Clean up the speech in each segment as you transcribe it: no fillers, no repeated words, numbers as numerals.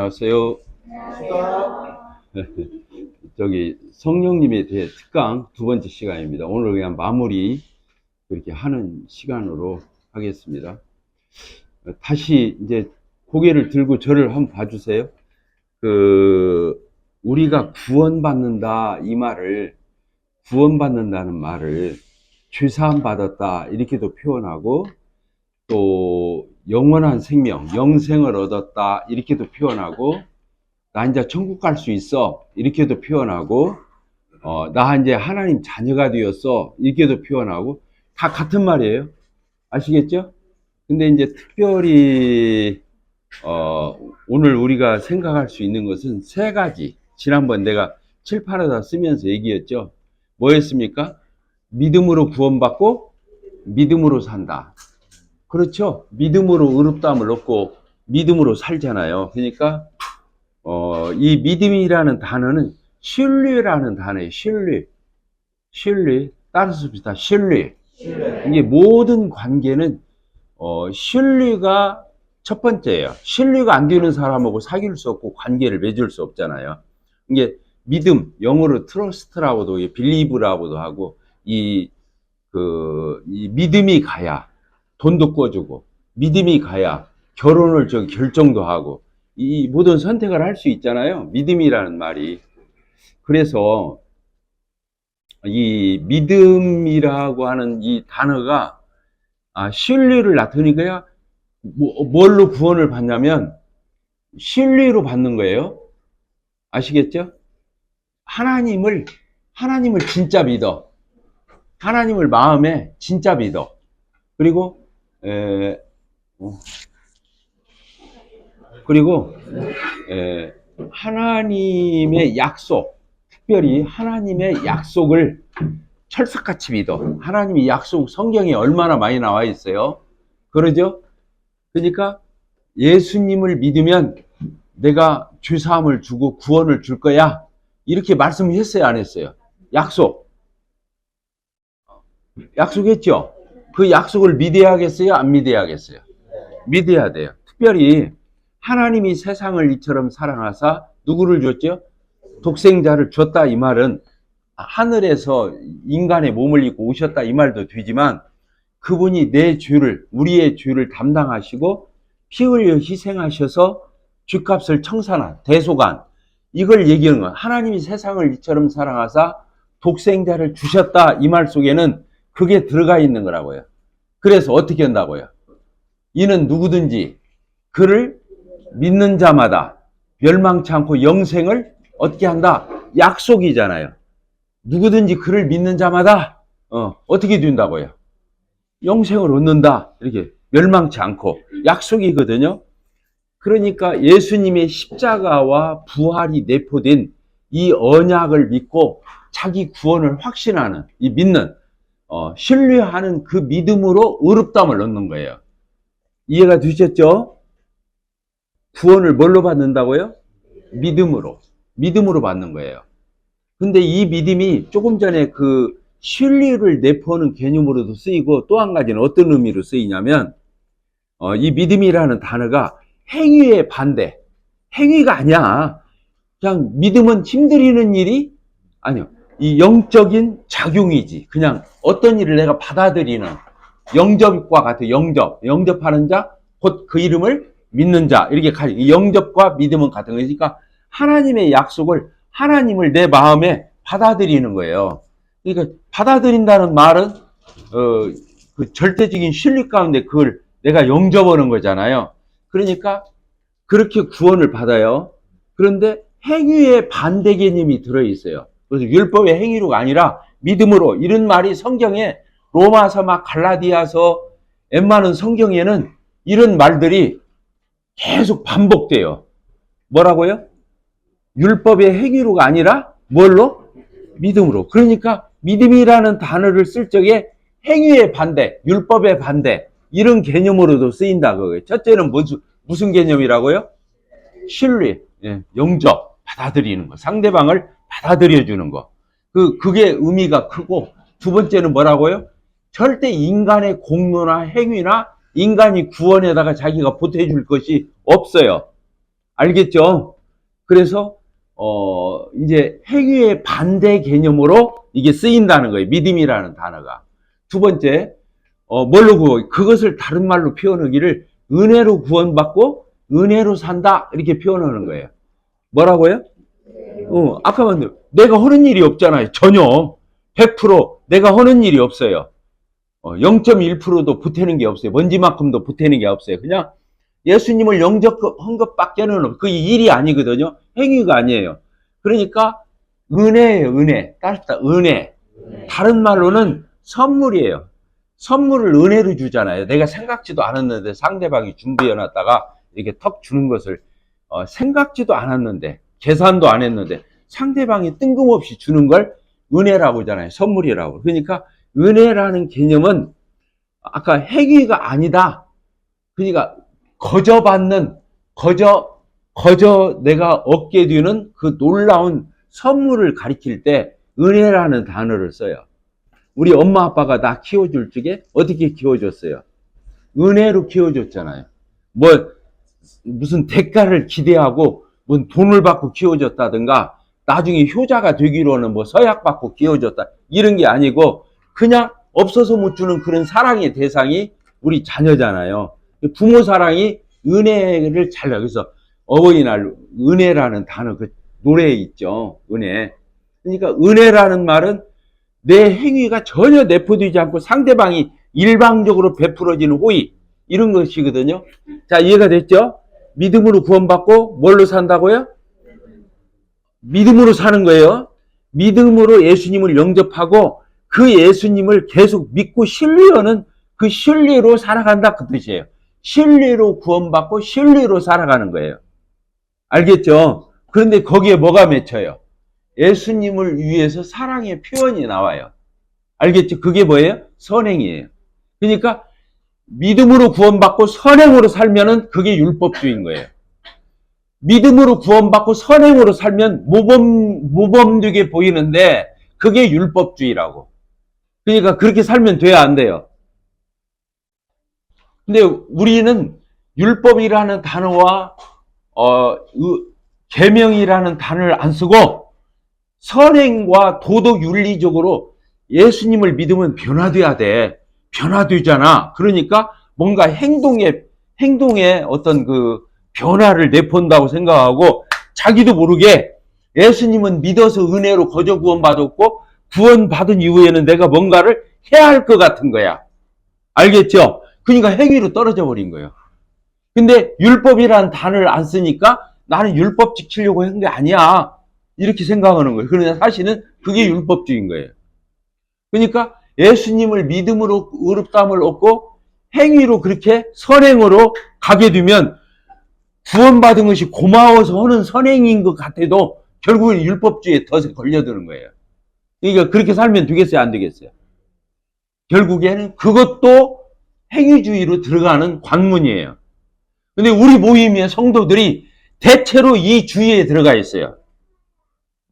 안녕하세요. 저기 성령님에 대해 특강 두 번째 시간입니다. 오늘 그냥 마무리 그렇게 하는 시간으로 하겠습니다. 다시 이제 고개를 들고 저를 한번 봐주세요. 우리가 구원받는다 이 말을, 구원받는다는 말을 죄사함 받았다 이렇게도 표현하고, 또 영원한 생명, 영생을 얻었다 이렇게도 표현하고, 나 이제 천국 갈 수 있어 이렇게도 표현하고, 나 이제 하나님 자녀가 되었어 이렇게도 표현하고, 다 같은 말이에요. 아시겠죠? 근데 이제 특별히 오늘 우리가 생각할 수 있는 것은 세 가지. 지난번 내가 칠판에다 쓰면서 얘기했죠. 뭐였습니까? 믿음으로 구원받고 믿음으로 산다. 그렇죠? 믿음으로 의롭다함을 얻고 믿음으로 살잖아요. 그러니까 이 믿음이라는 단어는 신뢰라는 단어예요. 신뢰. 따라서 비슷한 신뢰. 이게 모든 관계는 신뢰가 첫 번째예요. 신뢰가 안 되는 사람하고 사귈 수 없고 관계를 맺을 수 없잖아요. 이게 믿음, 영어로 트러스트라고도, 빌리브라고도 하고, 이 믿음이 가야 돈도 꿔주고, 믿음이 가야 결혼을 결정도 하고, 이 모든 선택을 할 수 있잖아요. 믿음이라는 말이. 그래서 이 믿음이라고 하는 이 단어가 신뢰를 나타내니까 뭘로 구원을 받냐면 신뢰로 받는 거예요. 아시겠죠? 하나님을 진짜 믿어. 하나님을 마음에 진짜 믿어. 그리고 하나님의 약속, 특별히 하나님의 약속을 철석같이 믿어. 하나님의 약속 성경에 얼마나 많이 나와 있어요. 그러죠? 그러니까 예수님을 믿으면 내가 죄사함을 주고 구원을 줄 거야. 이렇게 말씀을 했어요, 안 했어요? 약속했죠? 그 약속을 믿어야겠어요, 안 믿어야겠어요? 믿어야 돼요. 특별히 하나님이 세상을 이처럼 사랑하사 누구를 줬죠? 독생자를 줬다. 이 말은 하늘에서 인간의 몸을 입고 오셨다 이 말도 되지만, 그분이 내 죄를, 우리의 죄를 담당하시고 피 흘려 희생하셔서 죗값을 청산한 대속한, 이걸 얘기하는 거예요. 하나님이 세상을 이처럼 사랑하사 독생자를 주셨다 이 말 속에는 그게 들어가 있는 거라고요. 그래서 어떻게 한다고요? 이는 누구든지 그를 믿는 자마다 멸망치 않고 영생을 얻게 한다. 약속이잖아요. 누구든지 그를 믿는 자마다 어떻게 된다고요? 영생을 얻는다. 이렇게 멸망치 않고 약속이거든요. 그러니까 예수님의 십자가와 부활이 내포된 이 언약을 믿고 자기 구원을 확신하는, 이 믿는, 신뢰하는 그 믿음으로 의롭다함을 얻는 거예요. 이해가 되셨죠? 구원을 뭘로 받는다고요? 믿음으로 받는 거예요. 근데 이 믿음이 조금 전에 그 신뢰를 내포하는 개념으로도 쓰이고, 또 한 가지는 어떤 의미로 쓰이냐면, 이 믿음이라는 단어가 행위의 반대. 행위가 아니야. 그냥 믿음은 힘들이는 일이 아니요. 이 영적인 작용이지. 그냥 어떤 일을 내가 받아들이는 영접과 같아. 영접하는 자, 곧 그 이름을 믿는 자. 이렇게 가지. 영접과 믿음은 같은 거니까 하나님의 약속을, 하나님을 내 마음에 받아들이는 거예요. 그러니까 받아들인다는 말은 그 절대적인 신뢰 가운데 그걸 내가 영접하는 거잖아요. 그러니까 그렇게 구원을 받아요. 그런데 행위의 반대 개념이 들어있어요. 그래서 율법의 행위로가 아니라 믿음으로, 이런 말이 성경에 로마서, 막 갈라디아서, 웬만한 성경에는 이런 말들이 계속 반복돼요. 뭐라고요? 율법의 행위로가 아니라 뭘로? 믿음으로. 그러니까 믿음이라는 단어를 쓸 적에 행위의 반대, 율법의 반대, 이런 개념으로도 쓰인다 그거예요. 첫째는 무슨 개념이라고요? 신뢰, 영접, 받아들이는 거, 상대방을 받아들여 주는 거. 그게 의미가 크고, 두 번째는 뭐라고요? 절대 인간의 공로나 행위나 인간이 구원에다가 자기가 보태줄 것이 없어요. 알겠죠? 그래서 이제 행위의 반대 개념으로 이게 쓰인다는 거예요. 믿음이라는 단어가. 두 번째, 뭘로 구워? 그것을 다른 말로 표현하기를 은혜로 구원받고 은혜로 산다 이렇게 표현하는 거예요. 뭐라고요? 아까 말한 내가 하는 일이 없잖아요. 전혀 100% 내가 하는 일이 없어요. 0.1%도 보태는 게 없어요. 먼지만큼도 보태는 게 없어요. 그냥 예수님을 영접한 것밖에는 없어요. 그게 일이 아니거든요. 행위가 아니에요. 그러니까 은혜예요. 은혜. 따뜻다. 은혜. 다른 말로는 선물이에요. 선물을 은혜로 주잖아요. 내가 생각지도 않았는데 상대방이 준비해놨다가 이렇게 턱 주는 것을 생각지도 않았는데 계산도 안 했는데 상대방이 뜬금없이 주는 걸 은혜라고 하잖아요. 선물이라고. 그러니까 은혜라는 개념은 아까 행위가 아니다. 그러니까 거저 내가 얻게 되는 그 놀라운 선물을 가리킬 때 은혜라는 단어를 써요. 우리 엄마 아빠가 나 키워줄 적에 어떻게 키워줬어요? 은혜로 키워줬잖아요. 무슨 대가를 기대하고 뭔 돈을 받고 키워줬다든가 나중에 효자가 되기로는 서약 받고 키워줬다 이런 게 아니고 그냥 없어서 못 주는 그런 사랑의 대상이 우리 자녀잖아요. 부모 사랑이 은혜를 잘 그래서 어버이날 은혜라는 단어 그 노래에 있죠. 은혜. 그러니까 은혜라는 말은 내 행위가 전혀 내포되지 않고 상대방이 일방적으로 베풀어지는 호의 이런 것이거든요. 자, 이해가 됐죠? 믿음으로 구원받고 뭘로 산다고요? 믿음으로 사는 거예요. 믿음으로 예수님을 영접하고 그 예수님을 계속 믿고 신뢰하는 그 신뢰로 살아간다 그 뜻이에요. 신뢰로 구원받고 신뢰로 살아가는 거예요. 알겠죠? 그런데 거기에 뭐가 맺혀요? 예수님을 위해서 사랑의 표현이 나와요. 알겠죠? 그게 뭐예요? 선행이에요. 그러니까 믿음으로 구원받고 선행으로 살면은 그게 율법주의인 거예요. 믿음으로 구원받고 선행으로 살면 모범되게 보이는데 그게 율법주의라고. 그러니까 그렇게 살면 돼야 안 돼요. 근데 우리는 율법이라는 단어와 계명이라는 단어를 안 쓰고 선행과 도덕 윤리적으로 예수님을 믿으면 변화돼야 돼. 변화되잖아. 그러니까 뭔가 행동에 어떤 그 변화를 내본다고 생각하고 자기도 모르게 예수님은 믿어서 은혜로 거저 구원받았고 구원받은 이후에는 내가 뭔가를 해야 할 것 같은 거야. 알겠죠? 그러니까 행위로 떨어져 버린 거예요. 근데 율법이라는 단어를 안 쓰니까 나는 율법 지키려고 한 게 아니야. 이렇게 생각하는 거예요. 그러나 사실은 그게 율법주의인 거예요. 그러니까 예수님을 믿음으로 의롭다함을 얻고 행위로 그렇게 선행으로 가게 되면 구원받은 것이 고마워서 하는 선행인 것 같아도 결국은 율법주의에 덫에 걸려드는 거예요. 그러니까 그렇게 살면 되겠어요? 안 되겠어요? 결국에는 그것도 행위주의로 들어가는 관문이에요. 근데 우리 모임의 성도들이 대체로 이 주의에 들어가 있어요.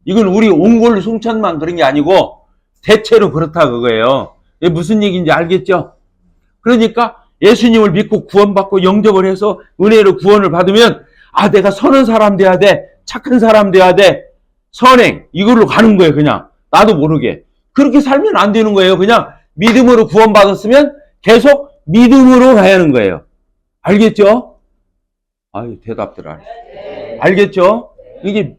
이건 우리 옹골 송천만 그런 게 아니고 대체로 그렇다 그거예요. 이게 무슨 얘기인지 알겠죠? 그러니까 예수님을 믿고 구원받고 영접을 해서 은혜로 구원을 받으면 내가 선한 사람 돼야 돼. 착한 사람 돼야 돼. 선행 이걸로 가는 거예요. 그냥 나도 모르게. 그렇게 살면 안 되는 거예요. 그냥 믿음으로 구원받았으면 계속 믿음으로 가야 하는 거예요. 알겠죠? 대답들 안 해. 알겠죠? 이게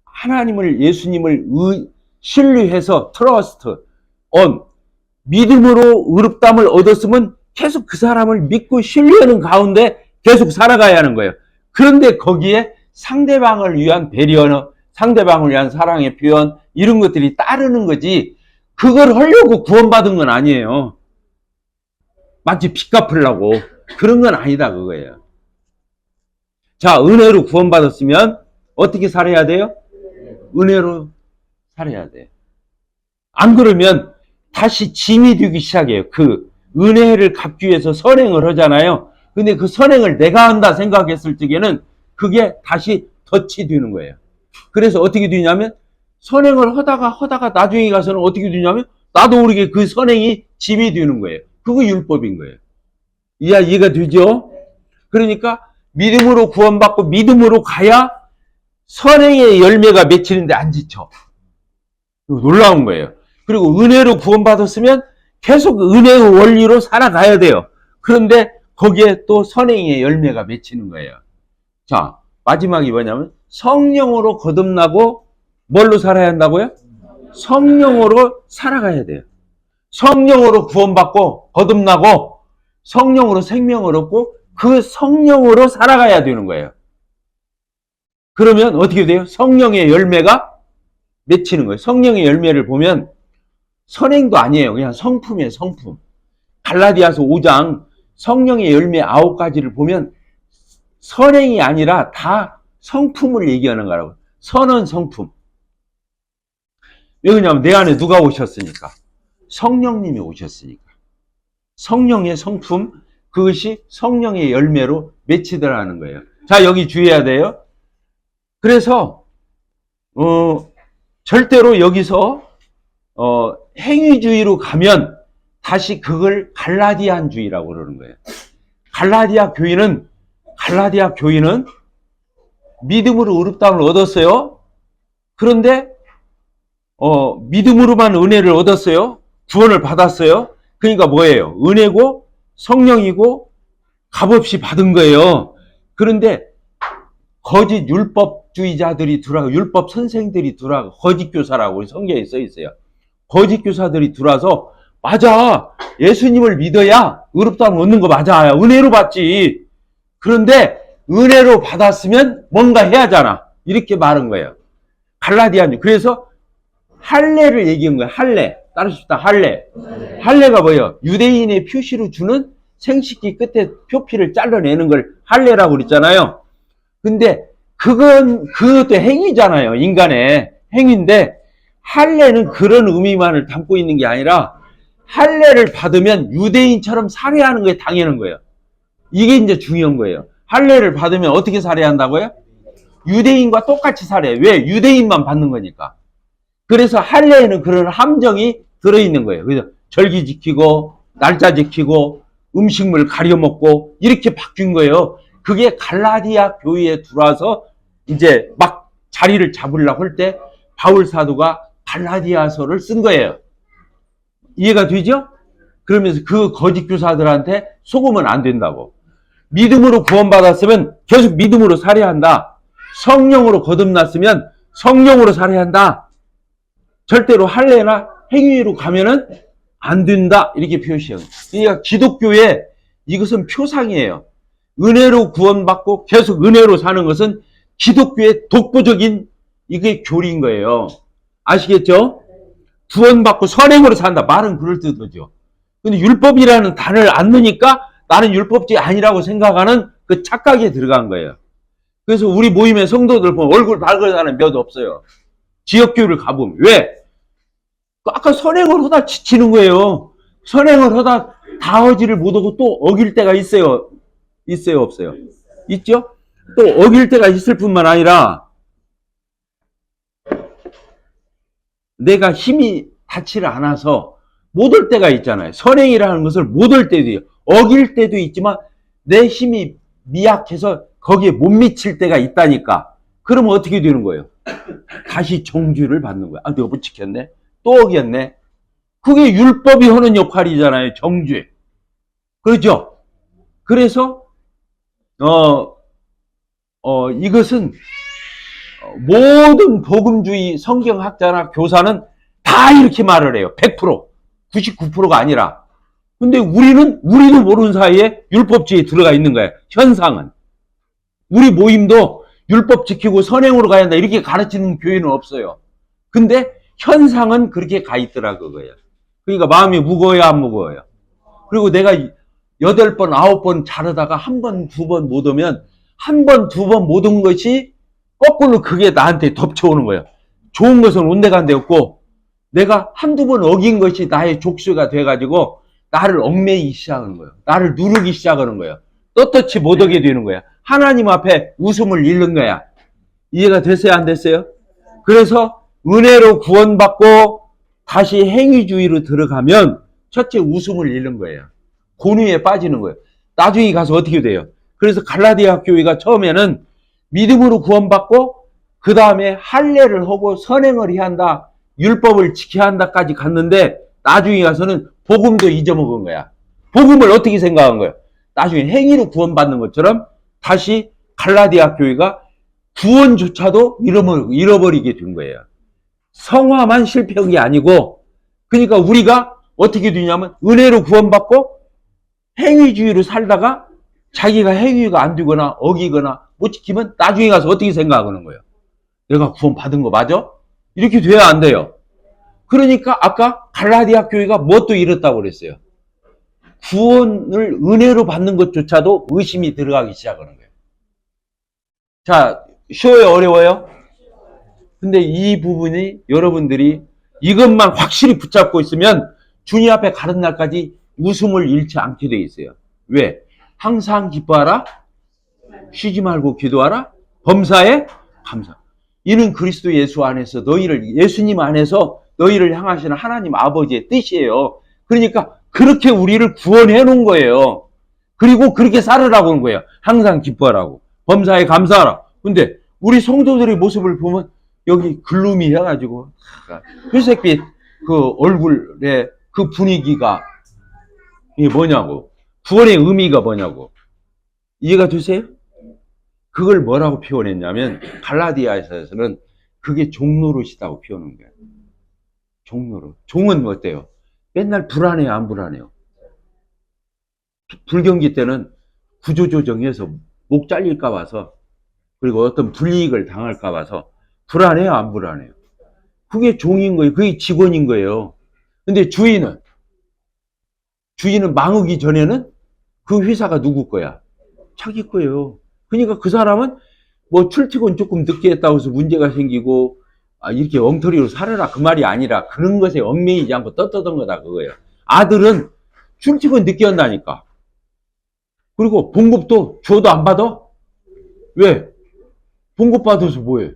하나님을 예수님을 신뢰해서 트러스트 on 믿음으로 의롭다함을 얻었으면 계속 그 사람을 믿고 신뢰하는 가운데 계속 살아가야 하는 거예요. 그런데 거기에 상대방을 위한 배려, 상대방을 위한 사랑의 표현 이런 것들이 따르는 거지 그걸 하려고 구원받은 건 아니에요. 마치 빚 갚으려고 그런 건 아니다 그거예요. 자, 은혜로 구원받았으면 어떻게 살아야 돼요? 은혜로 살아야 돼. 안 그러면 다시 짐이 되기 시작해요. 그 은혜를 갚기 위해서 선행을 하잖아요. 근데 그 선행을 내가 한다 생각했을 적에는 그게 다시 덫이 되는 거예요. 그래서 어떻게 되냐면 선행을 하다가 나중에 가서는 어떻게 되냐면 나도 모르게 그 선행이 짐이 되는 거예요. 그거 율법인 거예요. 이해가 되죠? 그러니까 믿음으로 구원받고 믿음으로 가야 선행의 열매가 맺히는데 안 지쳐. 놀라운 거예요. 그리고 은혜로 구원받았으면 계속 은혜의 원리로 살아가야 돼요. 그런데 거기에 또 선행의 열매가 맺히는 거예요. 자, 마지막이 뭐냐면 성령으로 거듭나고 뭘로 살아야 한다고요? 성령으로 살아가야 돼요. 성령으로 구원받고 거듭나고 성령으로 생명을 얻고 그 성령으로 살아가야 되는 거예요. 그러면 어떻게 돼요? 성령의 열매가 맺히는 거예요. 성령의 열매를 보면 선행도 아니에요. 그냥 성품이에요. 성품. 갈라디아서 5장 성령의 열매 9가지를 보면 선행이 아니라 다 성품을 얘기하는 거라고. 선은 성품. 왜 그러냐면 내 안에 누가 오셨으니까. 성령님이 오셨으니까. 성령의 성품, 그것이 성령의 열매로 맺히더라는 거예요. 자, 여기 주의해야 돼요. 그래서 절대로 여기서 행위주의로 가면 다시 그걸 갈라디안주의라고 그러는 거예요. 갈라디아 교인은 믿음으로 의롭다함을 얻었어요. 그런데 믿음으로만 은혜를 얻었어요. 구원을 받았어요. 그러니까 뭐예요? 은혜고 성령이고 값없이 받은 거예요. 그런데 거짓 율법주의자들이 들어가고 율법 선생들이 들어가고 거짓 교사라고 성경에 써 있어요. 거짓 교사들이 들어와서 맞아, 예수님을 믿어야 의롭다함을 얻는 거 맞아, 은혜로 받지. 그런데 은혜로 받았으면 뭔가 해야 하잖아, 이렇게 말한 거예요. 갈라디아는. 그래서 할례를 얘기한 거예요. 할례. 따르십시다. 할례가 뭐예요? 유대인의 표시로 주는 생식기 끝에 표피를 잘라내는 걸 할례라고 그랬잖아요. 근데 그것도 행위잖아요. 인간의 행위인데 할례는 그런 의미만을 담고 있는 게 아니라 할례를 받으면 유대인처럼 살해하는 거에 당연한 거예요. 이게 이제 중요한 거예요. 할례를 받으면 어떻게 살해한다고요? 유대인과 똑같이 살해. 왜? 유대인만 받는 거니까. 그래서 할례에는 그런 함정이 들어있는 거예요. 그래서 절기 지키고 날짜 지키고 음식물 가려 먹고 이렇게 바뀐 거예요. 그게 갈라디아 교회에 들어와서 이제 막 자리를 잡으려고 할 때 바울 사도가 갈라디아서를 쓴 거예요. 이해가 되죠? 그러면서 그 거짓 교사들한테 속으면 안 된다고. 믿음으로 구원받았으면 계속 믿음으로 살아야 한다. 성령으로 거듭났으면 성령으로 살아야 한다. 절대로 할례나 행위로 가면은 안 된다. 이렇게 표시해요. 그러니까 기독교의 이것은 표상이에요. 은혜로 구원받고 계속 은혜로 사는 것은 기독교의 독보적인 이게 교리인 거예요. 아시겠죠? 구원받고 선행으로 산다. 말은 그럴듯하죠. 근데 율법이라는 단어를 안 넣으니까 나는 율법주의 아니라고 생각하는 그 착각에 들어간 거예요. 그래서 우리 모임의 성도들 보면 얼굴 밝은 사람 몇 없어요. 지역교회를 가보면. 왜? 아까 선행을 하다 지치는 거예요. 선행을 하다 다허지를 못하고 또 어길 때가 있어요. 있어요? 없어요? 있죠? 또 어길 때가 있을 뿐만 아니라 내가 힘이 닿지를 않아서 못 올 때가 있잖아요. 선행이라는 것을 못 올 때도 있어요. 어길 때도 있지만 내 힘이 미약해서 거기에 못 미칠 때가 있다니까. 그러면 어떻게 되는 거예요? 다시 정죄를 받는 거야. 아, 내가 못 지켰네? 또 어겼네? 그게 율법이 하는 역할이잖아요. 정죄. 그렇죠? 그래서 이것은 모든 복음주의 성경학자나 교사는 다 이렇게 말을 해요. 100%, 99%가 아니라. 근데 우리도 모르는 사이에 율법주의에 들어가 있는 거예요. 현상은. 우리 모임도 율법 지키고 선행으로 가야 한다 이렇게 가르치는 교회는 없어요. 근데 현상은 그렇게 가 있더라 그거예요. 그러니까 마음이 무거워야 안 무거워요. 그리고 내가 8번, 9번 자르다가 한 번, 두 번 못 오면 한 번, 두 번 못 온 것이 거꾸로 그게 나한테 덮쳐오는 거예요. 좋은 것은 온데간데 없고 내가 한두 번 어긴 것이 나의 족쇄가 돼가지고 나를 얽매이기 시작하는 거예요. 나를 누르기 시작하는 거예요. 떳떳이 못 오게 되는 거야. 하나님 앞에 웃음을 잃는 거야. 이해가 됐어요? 안 됐어요? 그래서 은혜로 구원받고 다시 행위주의로 들어가면 첫째 웃음을 잃는 거예요. 곤유에 빠지는 거예요. 나중에 가서 어떻게 돼요? 그래서 갈라디아 교회가 처음에는 믿음으로 구원받고 그 다음에 할례를 하고 선행을 해야 한다, 율법을 지켜야 한다까지 갔는데 나중에 가서는 복음도 잊어먹은 거야. 복음을 어떻게 생각한 거야? 나중에 행위로 구원받는 것처럼 다시 갈라디아 교회가 구원조차도 잃어버리게 된 거예요. 성화만 실패한 게 아니고, 그러니까 우리가 어떻게 되냐면 은혜로 구원받고 행위주의로 살다가 자기가 행위가 안 되거나 어기거나 못 지키면 나중에 가서 어떻게 생각하는 거예요? 내가 구원받은 거 맞아? 이렇게 돼야 안 돼요. 그러니까 아까 갈라디아 교회가 뭣도 잃었다고 그랬어요. 구원을 은혜로 받는 것조차도 의심이 들어가기 시작하는 거예요. 자, 쉬워요? 어려워요? 근데 이 부분이 여러분들이 이것만 확실히 붙잡고 있으면 주님 앞에 가는 날까지 웃음을 잃지 않게 돼 있어요. 왜? 항상 기뻐하라, 쉬지 말고 기도하라, 범사에 감사. 이는 그리스도 예수 안에서 예수님 안에서 너희를 향하시는 하나님 아버지의 뜻이에요. 그러니까 그렇게 우리를 구원해 놓은 거예요. 그리고 그렇게 살으라고 하는 거예요. 항상 기뻐하라고, 범사에 감사하라. 근데 우리 성도들의 모습을 보면 여기 글룸이 해가지고 회색빛 그 얼굴에 그 분위기가 이게 뭐냐고, 구원의 의미가 뭐냐고 이해가 되세요? 그걸 뭐라고 표현했냐면 갈라디아에서는 그게 종노릇이라고 표현한 거예요. 종노릇. 종은 어때요? 맨날 불안해요, 안 불안해요? 불경기 때는 구조조정해서 목 잘릴까 봐서, 그리고 어떤 불이익을 당할까 봐서 불안해요, 안 불안해요? 그게 종인 거예요. 그게 직원인 거예요. 근데 주인은 망하기 전에는 그 회사가 누구 거야? 자기 거예요. 그러니까 그 사람은 뭐 출퇴근 조금 늦게 했다고 해서 문제가 생기고 이렇게 엉터리로 살아라 그 말이 아니라 그런 것에 얽매이지 않고 떳떳한 거다 그거예요. 아들은 출퇴근 늦게 한다니까. 그리고 봉급도 줘도 안 받아? 왜? 봉급 받아서 뭐해?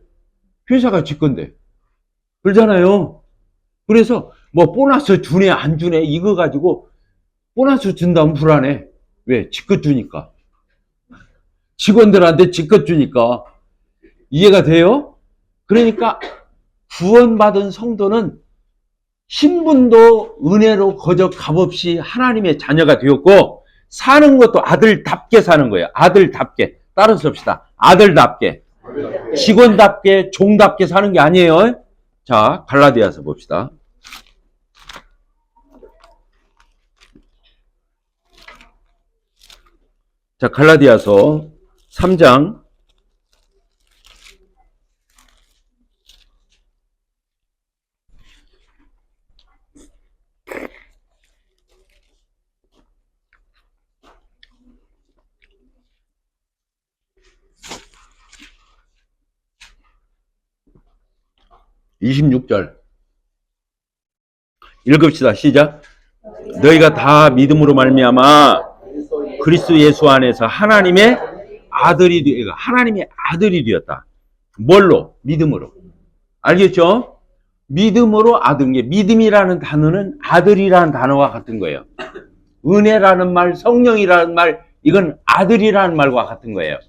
회사가 지 건데. 그러잖아요. 그래서 뭐 보너스 주네 안 주네 이거 가지고 보너스 준다면 불안해. 왜? 지껏 주니까. 직원들한테 지껏 주니까. 이해가 돼요? 그러니까 구원받은 성도는 신분도 은혜로 거저 값없이 하나님의 자녀가 되었고 사는 것도 아들답게 사는 거예요. 아들답게. 따라서 봅시다. 아들답게. 직원답게 종답게 사는 게 아니에요. 자, 갈라디아서 봅시다. 자, 갈라디아서 3장 26절 읽읍시다. 시작. 너희가 다 믿음으로 말미암아 그리스도 예수 안에서 하나님의 아들이 되었다. 뭘로? 믿음으로. 알겠죠? 믿음으로 아들. 믿음이라는 단어는 아들이라는 단어와 같은 거예요. 은혜라는 말, 성령이라는 말, 이건 아들이라는 말과 같은 거예요.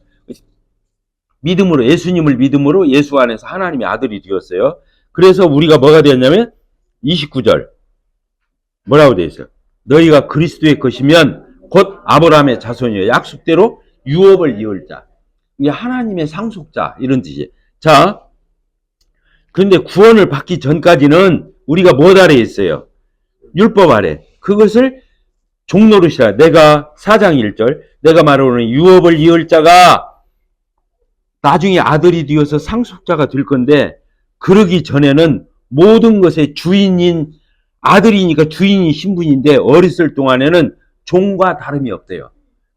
믿음으로, 예수님을 믿음으로 예수 안에서 하나님의 아들이 되었어요. 그래서 우리가 뭐가 되었냐면 29절 뭐라고 되어 있어요? 너희가 그리스도의 것이면 곧 아브라함의 자손이요 약속대로 유업을 이을 자. 이게 하나님의 상속자 이런 뜻이에요. 자, 그런데 구원을 받기 전까지는 우리가 뭐 아래에 있어요? 율법 아래. 그것을 종노릇이라. 내가 4장 1절 내가 말하는 유업을 이을 자가 나중에 아들이 되어서 상속자가 될 건데 그러기 전에는 모든 것의 주인인 아들이니까 주인이 신분인데 어렸을 동안에는 종과 다름이 없대요.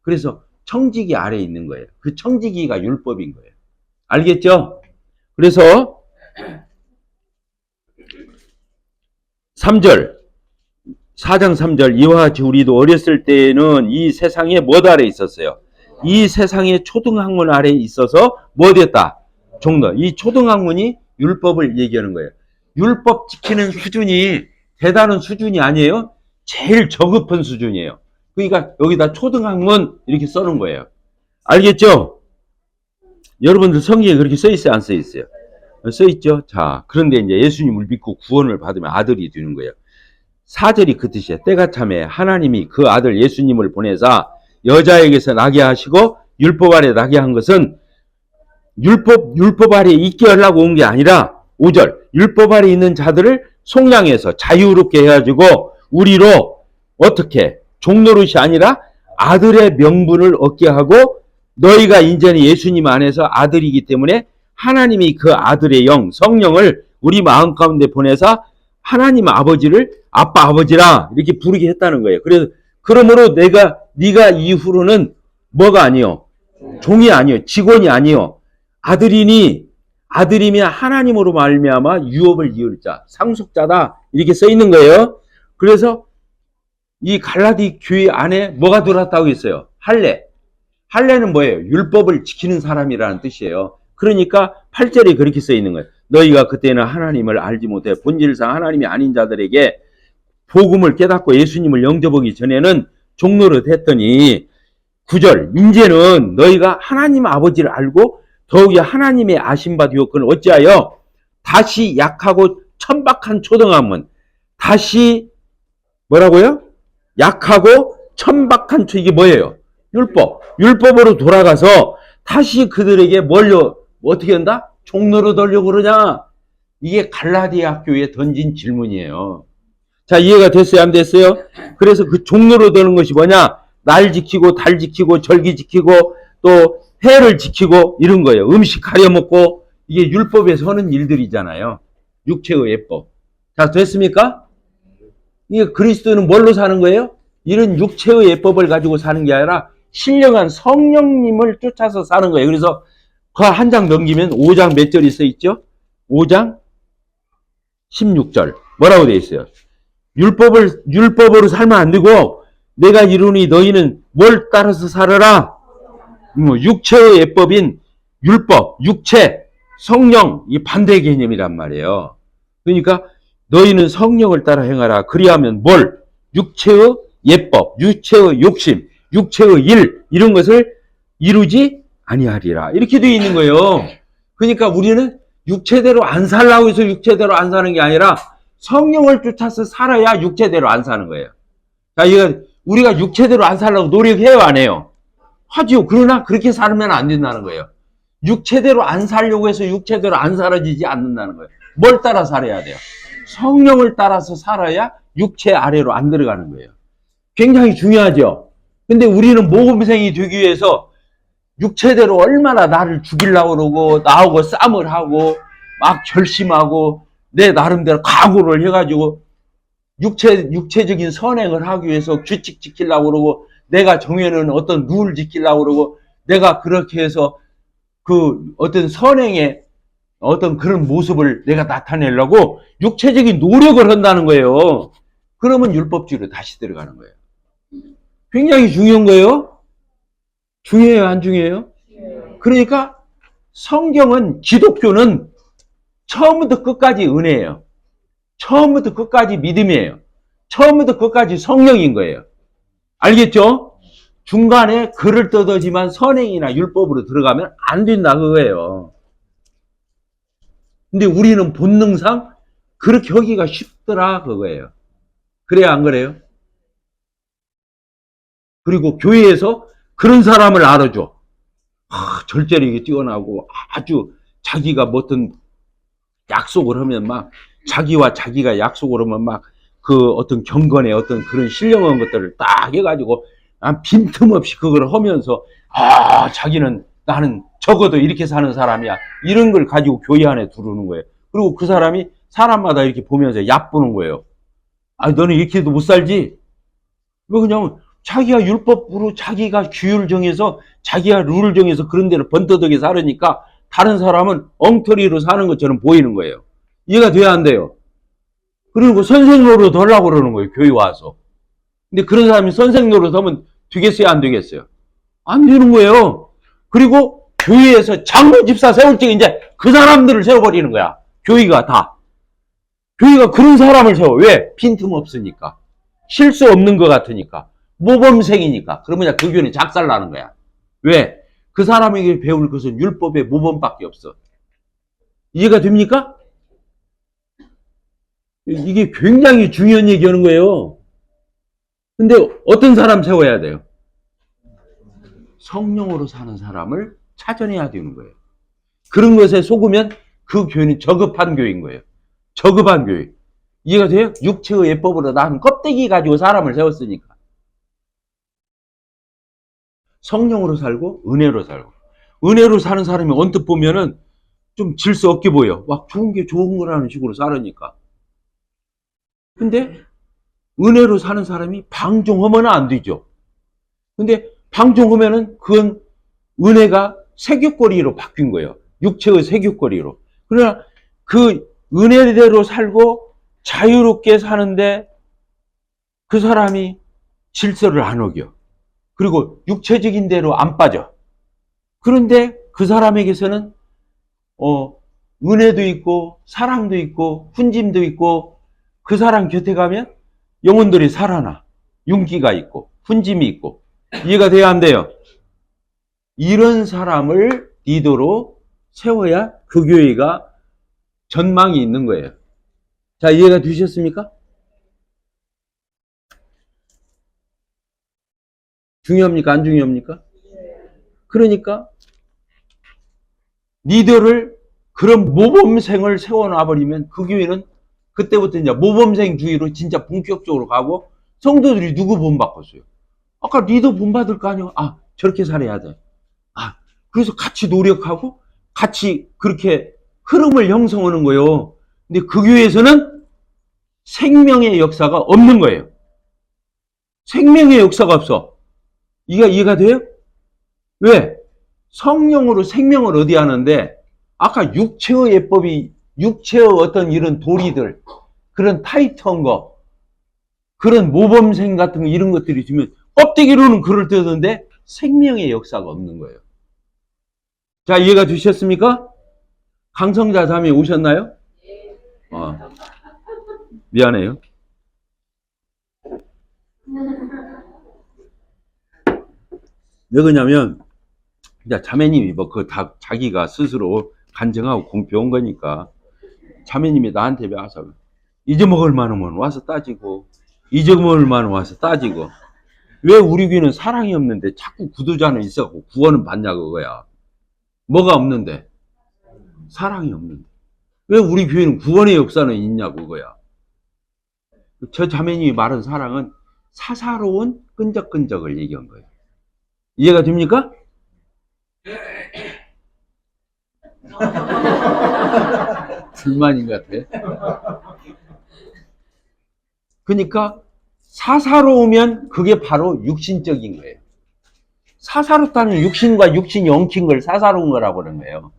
그래서 청지기 아래에 있는 거예요. 그 청지기가 율법인 거예요. 알겠죠? 그래서 3절 4장 3절 이와 같이 우리도 어렸을 때에는 이 세상에 뭐 아래 있었어요? 이 세상의 초등학문 아래에 있어서 뭐 됐다? 종로. 이 초등학문이 율법을 얘기하는 거예요. 율법 지키는 수준이 대단한 수준이 아니에요. 제일 저급한 수준이에요. 그러니까 여기다 초등학문 이렇게 써놓은 거예요. 알겠죠? 여러분들 성경에 그렇게 써 있어요, 안 써 있어요? 써 있죠? 자, 그런데 이제 예수님을 믿고 구원을 받으면 아들이 되는 거예요. 4절이 그 뜻이에요. 때가 참에 하나님이 그 아들 예수님을 보내사 여자에게서 나게 하시고 율법 아래 나게 한 것은 율법 아래 있게 하려고 온 게 아니라 5절 율법 아래 있는 자들을 속량해서 자유롭게 해가지고 우리로 어떻게 종노릇이 아니라 아들의 명분을 얻게 하고 너희가 이제는 예수님 안에서 아들이기 때문에 하나님이 그 아들의 영 성령을 우리 마음 가운데 보내사 하나님 아버지를 아빠 아버지라 이렇게 부르게 했다는 거예요. 그래서 그러므로 네가 이후로는 뭐가 아니요? 종이 아니요. 직원이 아니요. 아들이면 하나님으로 말미암아 유업을 이을 자, 상속자다 이렇게 써 있는 거예요. 그래서 이 갈라디 교회 안에 뭐가 들어왔다고 했어요? 할례는 뭐예요? 율법을 지키는 사람이라는 뜻이에요. 그러니까 8절에 그렇게 써 있는 거예요. 너희가 그때는 하나님을 알지 못해 본질상 하나님이 아닌 자들에게 복음을 깨닫고 예수님을 영접하기 전에는 종노릇 했더니 9절 이제는 너희가 하나님 아버지를 알고 더욱이 하나님의 아심바 되었거늘 어찌하여 다시 약하고 천박한 초등학문 다시 뭐라고요? 약하고 천박한 이게 뭐예요? 율법으로 돌아가서 다시 그들에게 어떻게 한다? 종로로 돌려고 그러냐? 이게 갈라디아 학교에 던진 질문이에요. 자, 이해가 됐어요? 안 됐어요? 그래서 그 종로로 되는 것이 뭐냐? 날 지키고 달 지키고 절기 지키고 또 해를 지키고 이런 거예요. 음식 가려 먹고 이게 율법에서 하는 일들이잖아요. 육체의 예법. 자, 됐습니까? 이게 그리스도는 뭘로 사는 거예요? 이런 육체의 예법을 가지고 사는 게 아니라 신령한 성령님을 쫓아서 사는 거예요. 그래서 그 한 장 넘기면 5장 몇 절이 써 있죠? 5장 16절. 뭐라고 되어 있어요? 율법으로 살면 안 되고 내가 이루니 너희는 뭘 따라서 살아라? 육체의 예법인 율법, 육체, 성령, 이 반대 개념이란 말이에요. 그러니까 너희는 성령을 따라 행하라. 그리하면 뭘? 육체의 예법, 육체의 욕심, 육체의 일 이런 것을 이루지 아니하리라. 이렇게 되어 있는 거예요. 그러니까 우리는 육체대로 안 살라고 해서 육체대로 안 사는 게 아니라 성령을 쫓아서 살아야 육체대로 안 사는 거예요. 자, 이거 우리가 육체대로 안 살라고 노력해요, 안 해요? 하지요. 그러나 그렇게 살면 안 된다는 거예요. 육체대로 안 살려고 해서 육체대로 안 살아지지 않는다는 거예요. 뭘 따라 살아야 돼요? 성령을 따라서 살아야 육체 아래로 안 들어가는 거예요. 굉장히 중요하죠. 근데 우리는 모범생이 되기 위해서 육체대로 얼마나 나를 죽이려고 그러고 나하고 싸움을 하고 막 결심하고 내 나름대로 각오를 해가지고 육체적인 선행을 하기 위해서 규칙 지키려고 그러고 내가 정해놓은 어떤 룰 지키려고 그러고 내가 그렇게 해서 그 어떤 선행의 어떤 그런 모습을 내가 나타내려고 육체적인 노력을 한다는 거예요. 그러면 율법주의로 다시 들어가는 거예요. 굉장히 중요한 거예요. 중요해요, 안 중요해요? 그러니까 성경은 기독교는 처음부터 끝까지 은혜예요. 처음부터 끝까지 믿음이에요. 처음부터 끝까지 성령인 거예요. 알겠죠? 중간에 글을 떠더지만 선행이나 율법으로 들어가면 안 된다 그거예요. 근데 우리는 본능상 그렇게 하기가 쉽더라 그거예요. 그래야 안 그래요? 그리고 교회에서 그런 사람을 알아줘. 절제력이 뛰어나고 아주 자기가 뭐 어떤 약속을 하면 막 자기와 자기가 약속을 하면 막 그 어떤 경건의 어떤 그런 신령한 것들을 딱 해가지고 빈틈없이 그걸 하면서 자기는 나는 적어도 이렇게 사는 사람이야 이런 걸 가지고 교회 안에 들어오는 거예요. 그리고 그 사람이 사람마다 이렇게 보면서 얕보는 거예요. 너는 이렇게도 못 살지? 왜 그냥 자기가 율법으로 자기가 규율 정해서 자기가 룰을 정해서 그런 데로 번떠덕에 살으니까 다른 사람은 엉터리로 사는 것처럼 보이는 거예요. 이해가 돼야 안 돼요. 그리고 선생 노릇 하려고 그러는 거예요. 교회 와서. 근데 그런 사람이 선생 노릇 하면 되겠어요? 안 되겠어요? 안 되는 거예요. 그리고 교회에서 장로 집사 세울 때 이제 그 사람들을 세워버리는 거야. 교회가 다. 교회가 그런 사람을 세워. 왜? 빈틈 없으니까. 실수 없는 것 같으니까. 모범생이니까. 그러면 그 교회는 작살나는 거야. 왜? 그 사람에게 배울 것은 율법의 모범밖에 없어. 이해가 됩니까? 이게 굉장히 중요한 얘기하는 거예요. 근데 어떤 사람 세워야 돼요? 성령으로 사는 사람을 찾아내야 되는 거예요. 그런 것에 속으면 그 교회는 저급한 교회인 거예요. 저급한 교회. 이해가 돼요? 육체의 예법으로 나는 껍데기 가지고 사람을 세웠으니까. 성령으로 살고 은혜로 살고. 은혜로 사는 사람이 언뜻 보면은 좀 질서 없게 보여. 막 좋은 게 좋은 거라는 식으로 살으니까. 근데 은혜로 사는 사람이 방종하면 안 되죠. 근데 방종하면은 그건 은혜가 세균거리로 바뀐 거예요. 육체의 세균거리로. 그러나 그 은혜대로 살고 자유롭게 사는데 그 사람이 질서를 안 어겨. 그리고 육체적인 대로 안 빠져. 그런데 그 사람에게서는 은혜도 있고 사랑도 있고 훈짐도 있고 그 사람 곁에 가면 영혼들이 살아나. 윤기가 있고 훈짐이 있고. 이해가 돼야 안 돼요? 이런 사람을 리더로 세워야 그 교회가 전망이 있는 거예요. 자, 이해가 되셨습니까? 중요합니까? 안 중요합니까? 그러니까 리더를 그런 모범생을 세워놔버리면 그 교회는 그때부터 이제 모범생주의로 진짜 본격적으로 가고 성도들이 누구 본받겠어요? 아까 리더 본받을 거 아니에요? 아, 저렇게 살아야 돼. 아, 그래서 같이 노력하고 같이 그렇게 흐름을 형성하는 거예요. 근데 그 교회에서는 생명의 역사가 없는 거예요. 생명의 역사가 없어. 이해가 돼요? 왜? 성령으로 생명을 어디 하는데 아까 육체의 예법이 육체의 어떤 이런 도리들 그런 타이트한 거 그런 모범생 같은 거 이런 것들이 주면 껍데기로는 그럴듯한데 생명의 역사가 없는 거예요. 자, 이해가 되셨습니까? 강성자 자매 오셨나요? 미안해요. 왜 그러냐면 자매님이 뭐 그 다 자기가 스스로 간증하고 공표한 거니까 자매님이 나한테 와서 잊어먹을 만하면 와서 따지고 잊어먹을 만하면 와서 따지고 왜 우리 교회는 사랑이 없는데 자꾸 구도자는 있어갖고 구원은 받냐 그거야. 뭐가 없는데? 사랑이 없는데. 왜 우리 교회는 구원의 역사는 있냐 그거야. 저 자매님이 말한 사랑은 사사로운 끈적끈적을 얘기한 거예요. 이해가 됩니까? 불만인 것 같아. 그러니까 사사로우면 그게 바로 육신적인 거예요. 사사롭다는 육신과 육신이 엉킨 걸 사사로운 거라고 그러는 거예요.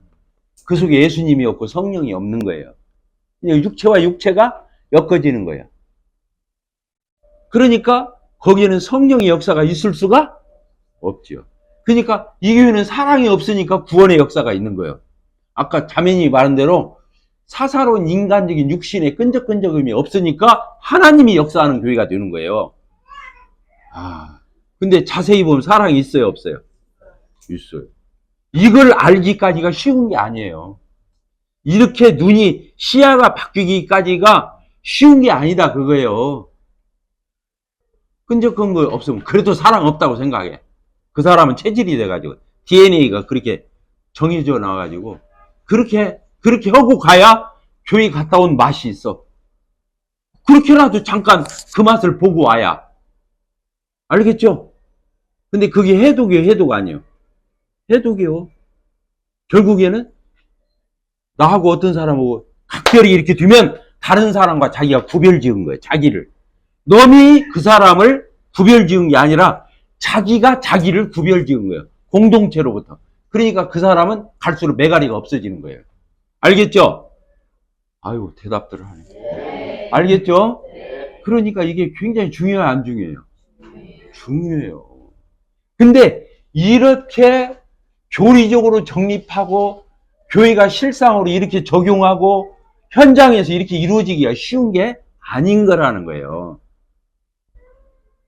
그 속에 예수님이 없고 성령이 없는 거예요. 육체와 육체가 엮어지는 거예요. 그러니까 거기에는 성령의 역사가 있을 수가 없죠. 그러니까 이 교회는 사랑이 없으니까 구원의 역사가 있는 거예요. 아까 자매님이 말한 대로 사사로운 인간적인 육신의 끈적끈적함이 없으니까 하나님이 역사하는 교회가 되는 거예요. 근데 자세히 보면 사랑이 있어요, 없어요? 있어요. 이걸 알기까지가 쉬운 게 아니에요. 이렇게 눈이 시야가 바뀌기까지가 쉬운 게 아니다 그거예요. 끈적한 거 없으면 그래도 사랑 없다고 생각해. 그 사람은 체질이 돼가지고 DNA가 그렇게 정해져 나와가지고 그렇게 하고 가야 교회 갔다 온 맛이 있어. 그렇게라도 잠깐 그 맛을 보고 와야. 알겠죠? 근데 그게 해독이가 아니에요. 해독이요. 결국에는 나하고 어떤 사람하고 각별히 이렇게 두면 다른 사람과 자기가 구별 지은 거예요. 자기를. 너이 그 사람을 구별 지은 게 아니라 자기가 자기를 구별 지은 거예요. 공동체로부터. 그러니까 그 사람은 갈수록 매가리가 없어지는 거예요. 알겠죠? 아유, 대답들을 하네. 알겠죠? 그러니까 이게 굉장히 중요해요, 안 중요해요? 중요해요. 근데 이렇게 교리적으로 정립하고 교회가 실상으로 이렇게 적용하고 현장에서 이렇게 이루어지기가 쉬운 게 아닌 거라는 거예요.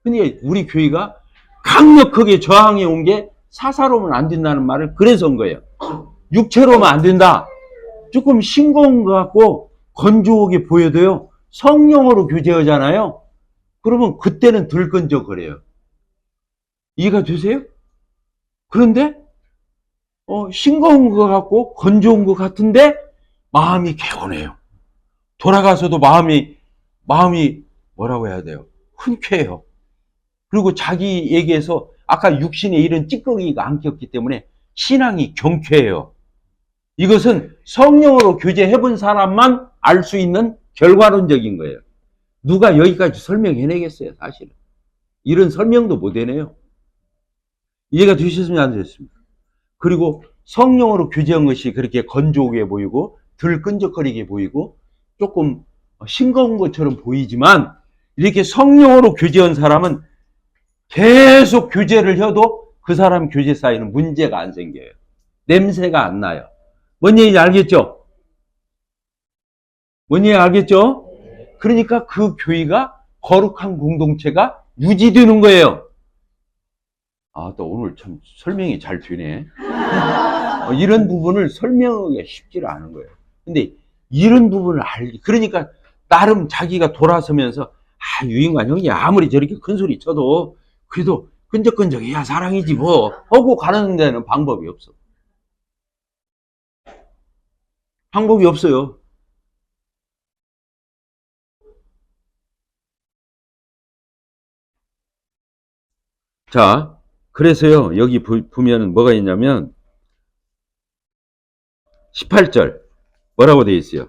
근데 우리 교회가 강력하게 저항해 온 게 사사로우면 안 된다는 말을 그래서 한 거예요. 육체로면 안 된다. 조금 싱거운 것 같고 건조하게 보여도요. 성령으로 교제하잖아요. 그러면 그때는 덜 끈적거려요. 이해가 되세요? 그런데 싱거운 것 같고 건조한 것 같은데 마음이 개운해요. 돌아가서도 마음이 뭐라고 해야 돼요? 흔쾌해요. 그리고 자기 얘기에서 아까 육신에 이런 찌꺼기가 안 꼈기 때문에 신앙이 경쾌해요. 이것은 성령으로 교제해본 사람만 알 수 있는 결과론적인 거예요. 누가 여기까지 설명해내겠어요, 사실은. 이런 설명도 못 해내요. 이해가 되셨으면 안 되셨습니까? 그리고 성령으로 교제한 것이 그렇게 건조하게 보이고 덜 끈적거리게 보이고 조금 싱거운 것처럼 보이지만 이렇게 성령으로 교제한 사람은 계속 교제를 해도 그 사람 교제 사이는 문제가 안 생겨요. 냄새가 안 나요. 뭔 얘기인지 알겠죠? 뭔 얘기인지 알겠죠? 그러니까 그 교회가 거룩한 공동체가 유지되는 거예요. 아, 또 오늘 참 설명이 잘 되네. 이런 부분을 설명하기가 쉽지가 않은 거예요. 근데 이런 부분을 알기, 그러니까 나름 자기가 돌아서면서, 아, 유인관 형이 아무리 저렇게 큰 소리 쳐도 그래도 끈적끈적해야 사랑이지 뭐 하고 가는 데는 방법이 없어. 방법이 없어요. 자, 그래서요, 여기 보면 뭐가 있냐면 18절 뭐라고 되어 있어요?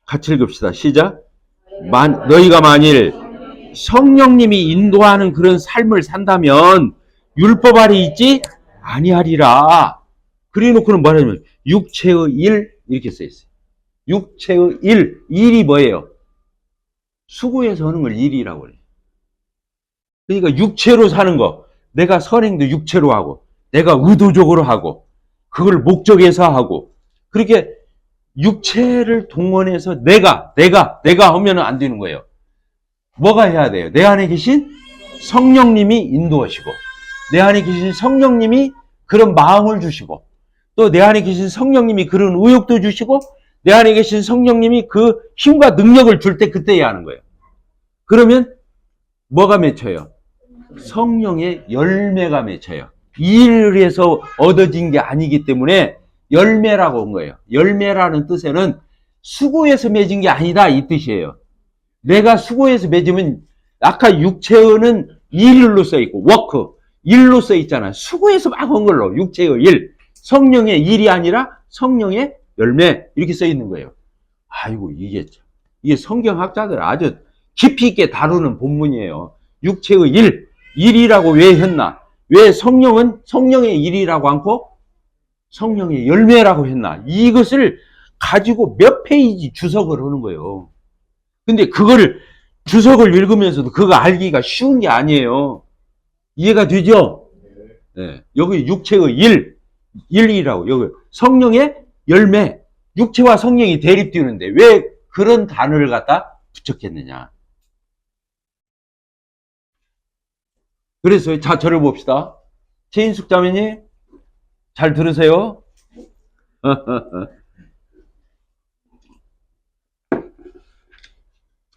같이 읽읍시다. 시작. 너희가 만일 성령님이 인도하는 그런 삶을 산다면 율법 아래 있지 아니하리라. 그래 놓고는 뭐냐면 육체의 일 이렇게 써 있어요. 육체의 일이 뭐예요? 수고해서 하는 걸 일이라고 그래요. 그러니까 육체로 사는 거, 내가 선행도 육체로 하고 내가 의도적으로 하고 그걸 목적에서 하고 그렇게 육체를 동원해서 내가 하면 안 되는 거예요. 뭐가 해야 돼요? 내 안에 계신 성령님이 인도하시고 내 안에 계신 성령님이 그런 마음을 주시고 또 내 안에 계신 성령님이 그런 의욕도 주시고 내 안에 계신 성령님이 그 힘과 능력을 줄 때 그때 해야 하는 거예요. 그러면 뭐가 맺혀요? 성령의 열매가 맺혀요. 일을 해서 얻어진 게 아니기 때문에 열매라고 한 거예요. 열매라는 뜻에는 수고해서 맺은 게 아니다 이 뜻이에요. 내가 수고해서 맺으면 아까 육체어는 일로 써 있고 워크 일로 써 있잖아. 수고해서 막 한 걸로 육체의 일 성령의 일이 아니라 성령의 열매 이렇게 써 있는 거예요. 아이고 이게 성경학자들 아주 깊이 있게 다루는 본문이에요. 육체의 일이라고 왜 했나? 왜 성령은 성령의 일이라고 않고 성령의 열매라고 했나? 이것을 가지고 몇 페이지 주석을 하는 거예요. 근데 그거를 주석을 읽으면서도 그거 알기가 쉬운 게 아니에요. 이해가 되죠? 네. 여기 육체의 일이라고 여기 성령의 열매, 육체와 성령이 대립되는데 왜 그런 단어를 갖다 붙였겠느냐? 그래서 자 저를 봅시다. 최인숙 자매님 잘 들으세요.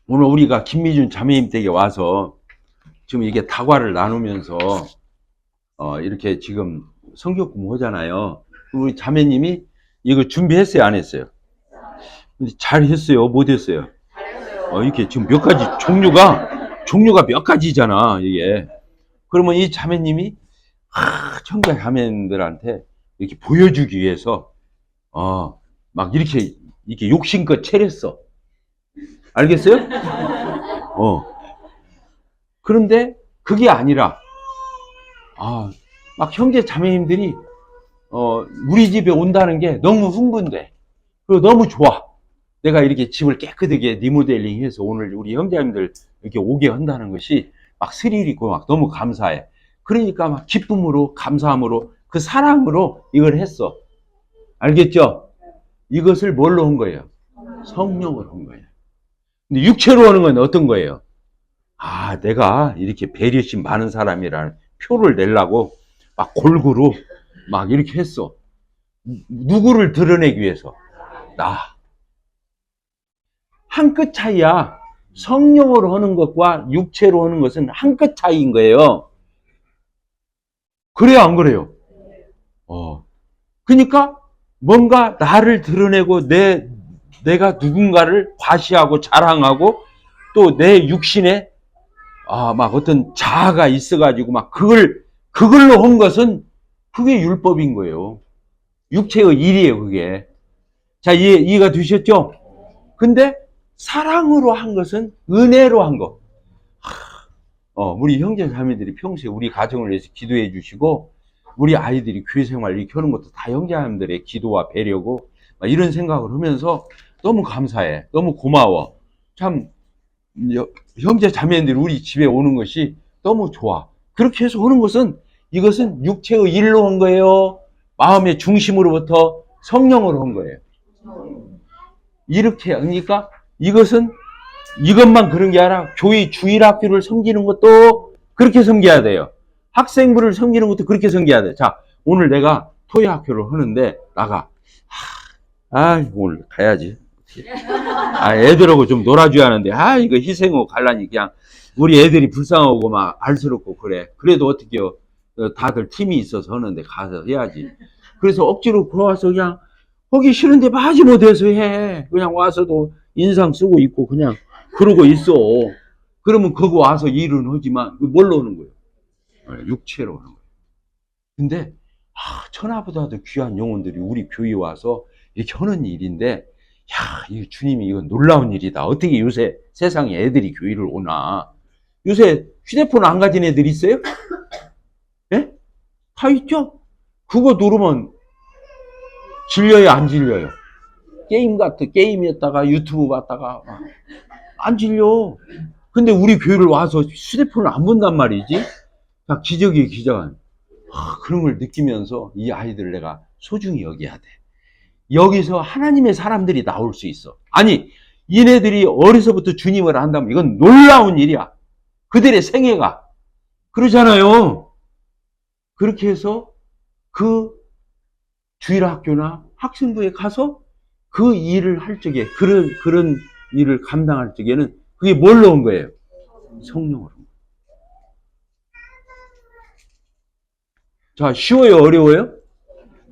오늘 우리가 김미준 자매님 댁에 와서 지금 이게 다과를 나누면서 이렇게 지금 성경 공부하잖아요. 우리 자매님이 이거 준비했어요, 안 했어요? 근데 잘 했어요, 못 했어요? 이렇게 지금 몇 가지 종류가 몇 가지잖아, 이게. 그러면 이 자매님이 청자 자매님들한테 이렇게 보여주기 위해서 막 이렇게 욕심껏 차렸어. 알겠어요? 그런데 그게 아니라 막 형제 자매님들이 우리 집에 온다는 게 너무 흥분돼. 그리고 너무 좋아. 내가 이렇게 집을 깨끗하게 리모델링해서 오늘 우리 형제님들 이렇게 오게 한다는 것이 막 스릴 있고 막 너무 감사해. 그러니까 막 기쁨으로 감사함으로 그 사랑으로 이걸 했어. 알겠죠? 이것을 뭘로 한 거예요? 성령으로 한 거예요. 근데 육체로 하는 건 어떤 거예요? 내가 이렇게 배려심 많은 사람이라는 표를 내려고 막 골고루 막 이렇게 했어. 누구를 드러내기 위해서? 나. 한 끗 차이야. 성령으로 하는 것과 육체로 하는 것은 한 끗 차이인 거예요. 그래요, 안 그래요? 그러니까 뭔가 나를 드러내고 내가 누군가를 과시하고 자랑하고 또 내 육신에 막 어떤 자아가 있어가지고 막 그걸로 한 것은 그게 율법인 거예요. 육체의 일이에요, 그게. 자, 이해가 되셨죠? 근데 사랑으로 한 것은 은혜로 한 거. 우리 형제 자매들이 평소에 우리 가정을 위해서 기도해 주시고 우리 아이들이 교회 생활 이렇게 하는 것도 다 형제 자매들의 기도와 배려고 이런 생각을 하면서 너무 감사해. 너무 고마워. 참 형제 자매들이 우리 집에 오는 것이 너무 좋아. 그렇게 해서 오는 것은 이것은 육체의 일로 한 거예요. 마음의 중심으로부터 성령으로 한 거예요. 이렇게 그러니까 이것만 그런 게 아니라 교회 주일학교를 섬기는 것도 그렇게 섬겨야 돼요. 학생부를 섬기는 것도 그렇게 섬겨야 돼. 자, 오늘 내가 토요학교를 하는데 나가. 오늘 가야지. 애들하고 좀 놀아줘야 하는데 이거 희생하고 갈라니 그냥 우리 애들이 불쌍하고 막 알스럽고 그래. 그래도 어떡해요. 다들 팀이 있어서 하는데 가서 해야지. 그래서 억지로 와서 그냥 하기 싫은데 마지 못해서 해. 그냥 와서도 인상 쓰고 있고 그냥 그러고 있어. 그러면 거기 와서 일은 하지만 뭘로 하는 거예요? 육체로 하는 거예요. 근데 천하보다도 귀한 영혼들이 우리 교회에 와서 이렇게 하는 일인데 이 주님이 이건 놀라운 일이다. 어떻게 요새 세상에 애들이 교회를 오나. 요새 휴대폰 안 가진 애들 있어요? 예? 다 있죠? 그거 누르면 질려요, 안 질려요? 게임이었다가 유튜브 봤다가 안 질려. 근데 우리 교회를 와서 휴대폰을 안 본단 말이지. 기적이에요, 기적. 그런 걸 느끼면서 이 아이들을 내가 소중히 여겨야 돼. 여기서 하나님의 사람들이 나올 수 있어. 아니, 얘네들이 어려서부터 주님을 안다면 이건 놀라운 일이야. 그들의 생애가. 그러잖아요. 그렇게 해서 그 주일학교나 학생부에 가서 그 일을 할 적에, 그런 일을 감당할 적에는 그게 뭘로 온 거예요? 성령으로. 자, 쉬워요, 어려워요?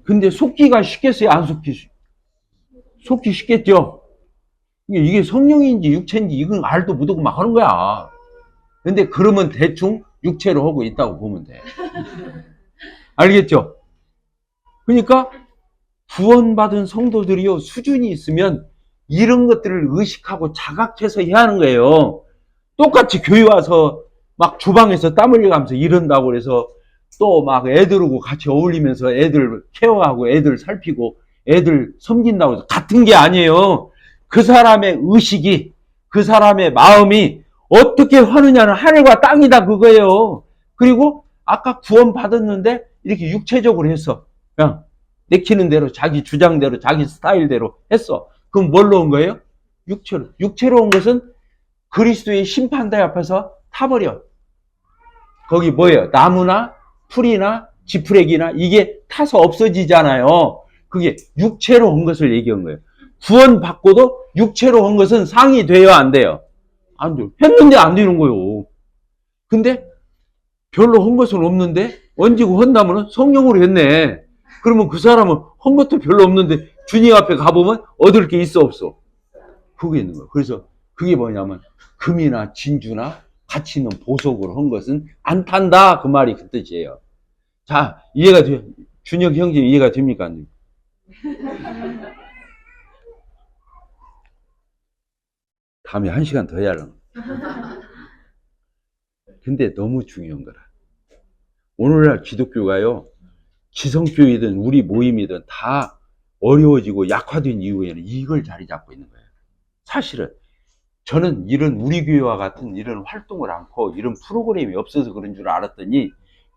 근데 속기가 쉽겠어요, 안 속기 쉽겠죠? 이게 성령인지 육체인지 이건 알도 못하고 막 하는 거야. 근데 그러면 대충 육체로 하고 있다고 보면 돼. 알겠죠? 그러니까 구원받은 성도들이요, 수준이 있으면 이런 것들을 의식하고 자각해서 해야 하는 거예요. 똑같이 교회 와서 막 주방에서 땀 흘려가면서 이런다고 그래서 또 막 애들하고 같이 어울리면서 애들 케어하고 애들 살피고 애들 섬긴다고 해서 같은 게 아니에요. 그 사람의 의식이, 그 사람의 마음이 어떻게 하느냐는 하늘과 땅이다 그거예요. 그리고 아까 구원 받았는데 이렇게 육체적으로 했어. 그냥 내키는 대로 자기 주장대로 자기 스타일대로 했어. 그럼 뭘로 온 거예요? 육체로. 육체로 온 것은 그리스도의 심판대 앞에서 타버려. 거기 뭐예요? 나무나 풀이나 지푸레기나 이게 타서 없어지잖아요. 그게 육체로 온 것을 얘기한 거예요. 구원 받고도 육체로 온 것은 상이 돼요, 안 돼요? 안 돼요. 했는데 안 되는 거예요. 근데 별로 한 것은 없는데 얹고 한다면 성령으로 했네. 그러면 그 사람은 한 것도 별로 없는데 주님 앞에 가보면 얻을 게 있어 없어? 그게 있는 거예요. 그래서 그게 뭐냐면 금이나 진주나 가치 있는 보석으로 한 것은 안 탄다 그 말이 그 뜻이에요. 자, 이해가 돼요? 준혁 형제 이해가 됩니까? 안 됩니까? 다음에 1시간 더 해야 하려나? 근데 너무 중요한 거라. 오늘날 기독교가요, 지성교회든 우리 모임이든 다 어려워지고 약화된 이유에는 이걸 자리 잡고 있는 거예요. 사실은 저는 이런 우리 교회와 같은 이런 활동을 않고 이런 프로그램이 없어서 그런 줄 알았더니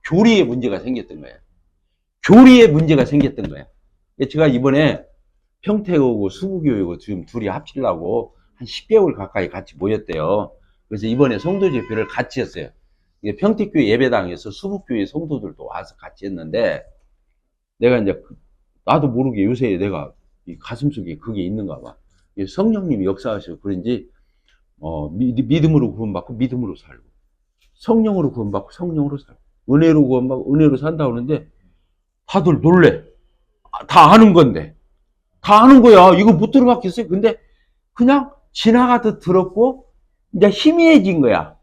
교리에 문제가 생겼던 거예요. 교리에 문제가 생겼던 거예요. 제가 이번에 평택하고 수구교회고 지금 둘이 합치려고 한 10개월 가까이 같이 모였대요. 그래서 이번에 성도제표를 같이 했어요. 이게 평택교회 예배당에서 수북교회 성도들도 와서 같이 했는데, 내가 이제 나도 모르게 요새 내가 이 가슴속에 그게 있는가 봐. 성령님이 역사하셔서 그런지 믿음으로 구원받고 믿음으로 살고, 성령으로 구원받고 성령으로 살고, 은혜로 구원받고 은혜로 산다 그러는데 다들 놀래. 다 아는 건데. 다 아는 거야. 이거 못 들어봤겠어요? 근데 그냥 지나가듯 들었고 이제 희미해진 거야.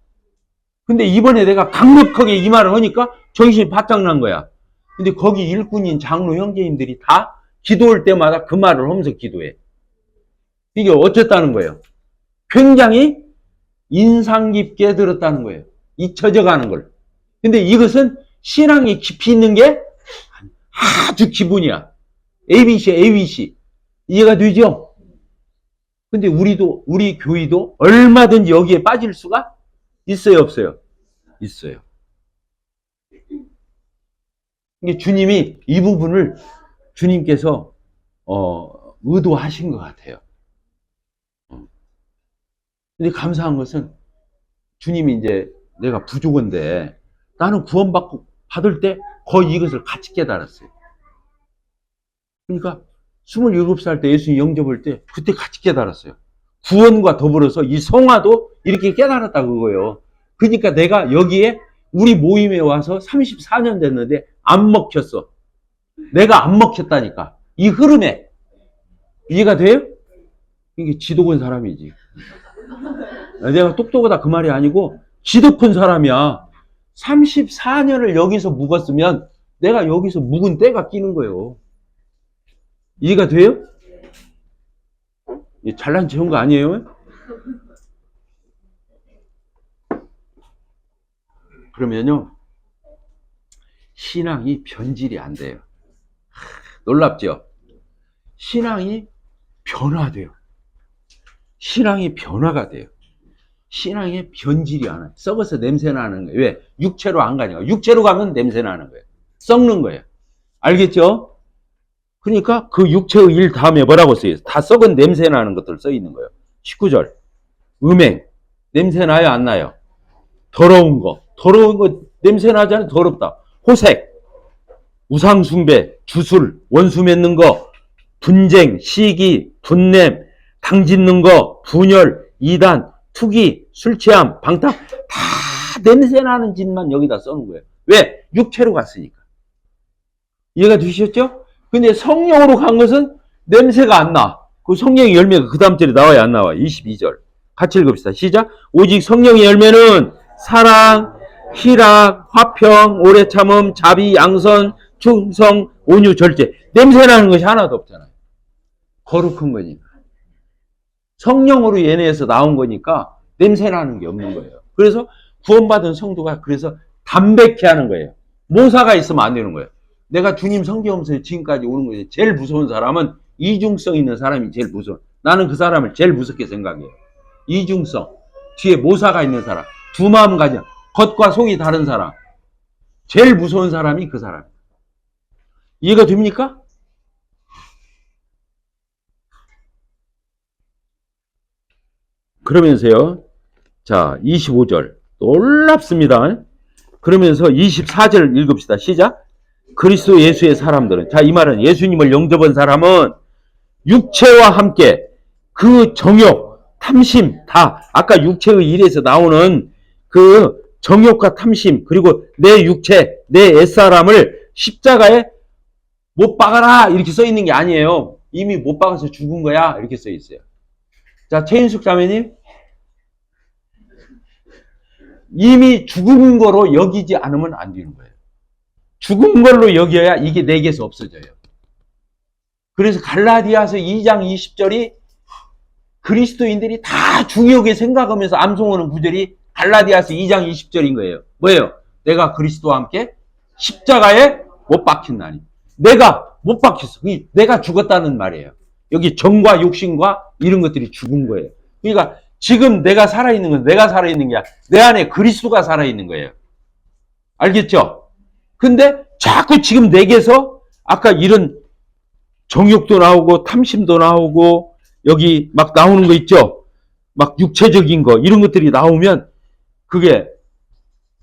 근데 이번에 내가 강력하게 이 말을 하니까 정신이 바짝 난 거야. 근데 거기 일꾼인 장로 형제님들이 다 기도할 때마다 그 말을 하면서 기도해. 이게 어쨌다는 거예요? 굉장히 인상 깊게 들었다는 거예요. 잊혀져 가는 걸. 근데 이것은 신앙이 깊이 있는 게 아주 기본이야. ABC, ABC. 이해가 되죠? 근데 우리 교회도 얼마든지 여기에 빠질 수가 있어요, 없어요? 있어요. 이게 주님이 이 부분을 주님께서 의도하신 것 같아요. 근데 감사한 것은 주님이 이제 내가 부족한데 나는 구원받고 받을 때 거의 이것을 같이 깨달았어요. 그러니까 27살 때 예수님 영접할 때 그때 같이 깨달았어요. 구원과 더불어서 이 성화도 이렇게 깨달았다 그거예요. 그러니까 내가 여기에 우리 모임에 와서 34년 됐는데 안 먹혔어. 내가 안 먹혔다니까. 이 흐름에. 이해가 돼요? 이게 지독한 사람이지. 내가 똑똑하다 그 말이 아니고 지독한 사람이야. 34년을 여기서 묵었으면 내가 여기서 묵은 때가 끼는 거예요. 이해가 돼요? 잘난 체 한 거 아니에요? 그러면요, 신앙이 변질이 안 돼요. 놀랍죠? 신앙이 변화돼요. 신앙이 변화가 돼요. 신앙이 변질이 안 와요. 썩어서 냄새 나는 거예요. 왜? 육체로 안 가니까. 육체로 가면 냄새 나는 거예요. 썩는 거예요. 알겠죠? 그러니까 그 육체의 일 다음에 뭐라고 써요? 다 썩은 냄새 나는 것들 써 있는 거예요. 19절. 음행. 냄새 나요? 안 나요? 더러운 거. 더러운 거 냄새 나잖아요. 더럽다. 호색. 우상숭배. 주술. 원수 맺는 거. 분쟁. 시기. 분냄. 당 짓는 거. 분열. 이단. 투기. 술취함. 방탕. 다 냄새 나는 짓만 여기다 써놓은 거예요. 왜? 육체로 갔으니까. 이해가 되셨죠? 근데 성령으로 간 것은 냄새가 안 나. 그 성령의 열매가 그 다음 절에 나와야 안 나와. 22절. 같이 읽읍시다. 시작. 오직 성령의 열매는 사랑, 희락, 화평, 오래 참음, 자비, 양선, 충성, 온유, 절제. 냄새 나는 것이 하나도 없잖아요. 거룩한 거니까. 성령으로 연애해서 나온 거니까 냄새 나는 게 없는 거예요. 그래서 구원받은 성도가 그래서 담백해 하는 거예요. 모사가 있으면 안 되는 거예요. 내가 주님 성경하면서 지금까지 오는 거예요. 제일 무서운 사람은 이중성 있는 사람이 제일 무서워. 나는 그 사람을 제일 무섭게 생각해요. 이중성. 뒤에 모사가 있는 사람. 두 마음 가진, 겉과 속이 다른 사람. 제일 무서운 사람이 그 사람. 이해가 됩니까? 그러면서요. 자, 25절. 놀랍습니다. 그러면서 24절 읽읍시다. 시작. 그리스도 예수의 사람들은, 자, 이 말은 예수님을 영접한 사람은 육체와 함께 그 정욕, 탐심, 다 아까 육체의 일에서 나오는 그 정욕과 탐심, 그리고 내 육체, 내 옛사람을 십자가에 못 박아라 이렇게 써 있는 게 아니에요. 이미 못 박아서 죽은 거야 이렇게 써 있어요. 자, 최인숙 자매님, 이미 죽은 거로 여기지 않으면 안 되는 거예요. 죽은 걸로 여겨야 이게 내게서 없어져요. 그래서 갈라디아서 2장 20절이 그리스도인들이 다 중요하게 생각하면서 암송하는 구절이 갈라디아서 2장 20절인 거예요. 뭐예요? 내가 그리스도와 함께 십자가에 못 박힌다니. 내가 못 박혔어. 내가 죽었다는 말이에요. 여기 정과 욕심과 이런 것들이 죽은 거예요. 그러니까 지금 내가 살아있는 건 내가 살아있는 게 아니라 내 안에 그리스도가 살아있는 거예요. 알겠죠? 근데 자꾸 지금 내게서 아까 이런 정욕도 나오고 탐심도 나오고 여기 막 나오는 거 있죠? 막 육체적인 거 이런 것들이 나오면 그게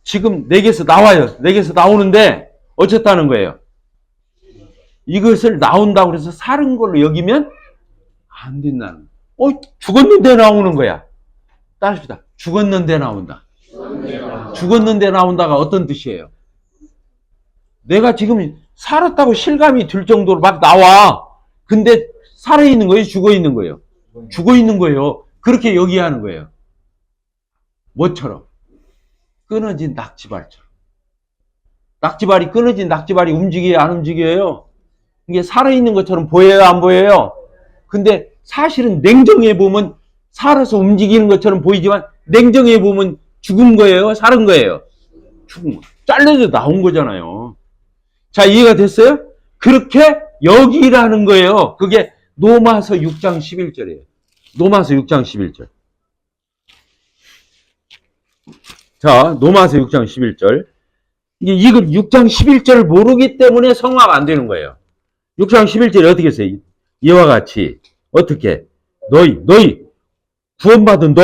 지금 내게서 나와요. 내게서 나오는데 어쨌다는 거예요. 이것을 나온다고 해서 사는 걸로 여기면 안 된다는 거예요. 죽었는데 나오는 거야. 따라합시다. 죽었는데 나온다. 죽었는데 나온다가 어떤 뜻이에요? 내가 지금 살았다고 실감이 들 정도로 막 나와. 근데 살아있는 거예요? 죽어있는 거예요? 죽어있는 거예요. 그렇게 여기야 하는 거예요. 뭐처럼? 끊어진 낙지발처럼. 낙지발이 끊어진 낙지발이 움직여요? 안 움직여요? 이게 살아있는 것처럼 보여요? 안 보여요? 근데 사실은 냉정해 보면 살아서 움직이는 것처럼 보이지만 냉정해 보면 죽은 거예요? 살은 거예요? 죽은 거. 잘려서 나온 거잖아요. 자, 이해가 됐어요? 그렇게 여기라는 거예요. 그게 로마서 6장 11절이에요. 로마서 6장 11절. 자, 로마서 6장 11절. 이걸 6장 11절을 모르기 때문에 성화가 안 되는 거예요. 6장 11절이 어떻게 써요? 이와 같이 어떻게? 너희 구원받은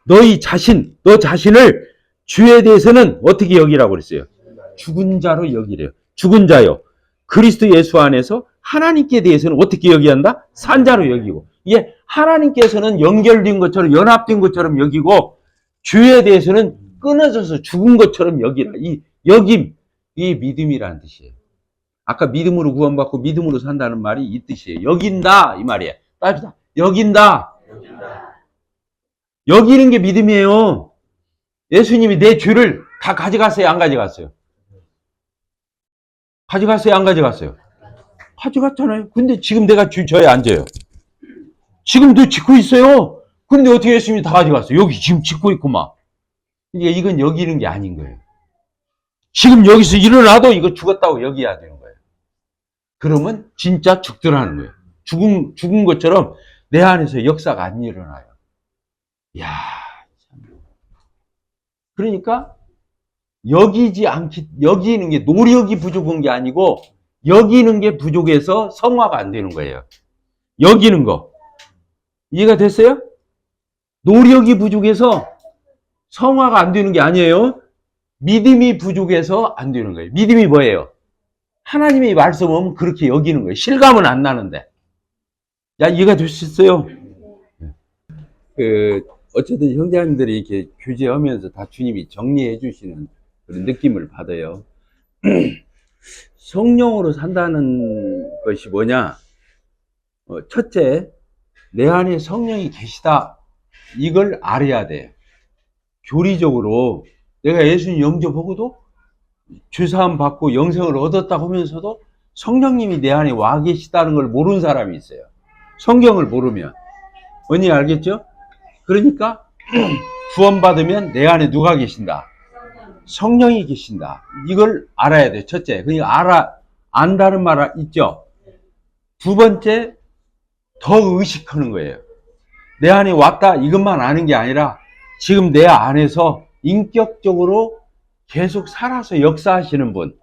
너희 자신, 너 자신을 주에 대해서는 어떻게 여기라고 그랬어요? 죽은 자로 여기래요. 죽은 자요. 그리스도 예수 안에서 하나님께 대해서는 어떻게 여기한다? 산 자로 여기고. 이게 하나님께서는 연결된 것처럼 연합된 것처럼 여기고 주에 대해서는 끊어져서 죽은 것처럼 여기라. 이 여김, 이 믿음이라는 뜻이에요. 아까 믿음으로 구원받고 믿음으로 산다는 말이 이 뜻이에요. 여긴다 이 말이에요. 따집시다. 여긴다. 여기는 게 믿음이에요. 예수님이 내 죄를 다 가져갔어요? 안 가져갔어요? 가져갔어요? 안 가져갔어요? 가져갔잖아요. 근데 지금 내가 저에 앉아요. 지금도 짓고 있어요. 근데 어떻게 예수님이 다 가져갔어요? 여기 지금 짓고 있구만. 그러니까 이건 여기는 게 아닌 거예요. 지금 여기서 일어나도 이거 죽었다고 여기야 되는 거예요. 그러면 진짜 죽더라는 거예요. 죽은 것처럼 내 안에서 역사가 안 일어나요. 이야, 참. 그러니까 여기는 게 노력이 부족한 게 아니고 여기는 게 부족해서 성화가 안 되는 거예요. 여기는 거. 이해가 됐어요? 노력이 부족해서 성화가 안 되는 게 아니에요. 믿음이 부족해서 안 되는 거예요. 믿음이 뭐예요? 하나님의 말씀 오면 그렇게 여기는 거예요. 실감은 안 나는데. 야, 이해가 될 수 있어요? 어쨌든 형제님들이 이렇게 교제하면서 다 주님이 정리해 주시는 그런 느낌을 받아요. 성령으로 산다는 것이 뭐냐? 첫째, 내 안에 성령이 계시다. 이걸 알아야 돼. 교리적으로 내가 예수님 영접하고도 죄사함 받고 영생을 얻었다고 하면서도 성령님이 내 안에 와 계시다는 걸 모르는 사람이 있어요. 성경을 모르면. 언니 알겠죠? 그러니까 구원받으면 내 안에 누가 계신다? 성령이 계신다. 이걸 알아야 돼. 첫째. 그러니까 안다는 말 있죠? 두 번째, 더 의식하는 거예요. 내 안에 왔다 이것만 아는 게 아니라 지금 내 안에서 인격적으로 계속 살아서 역사하시는 분.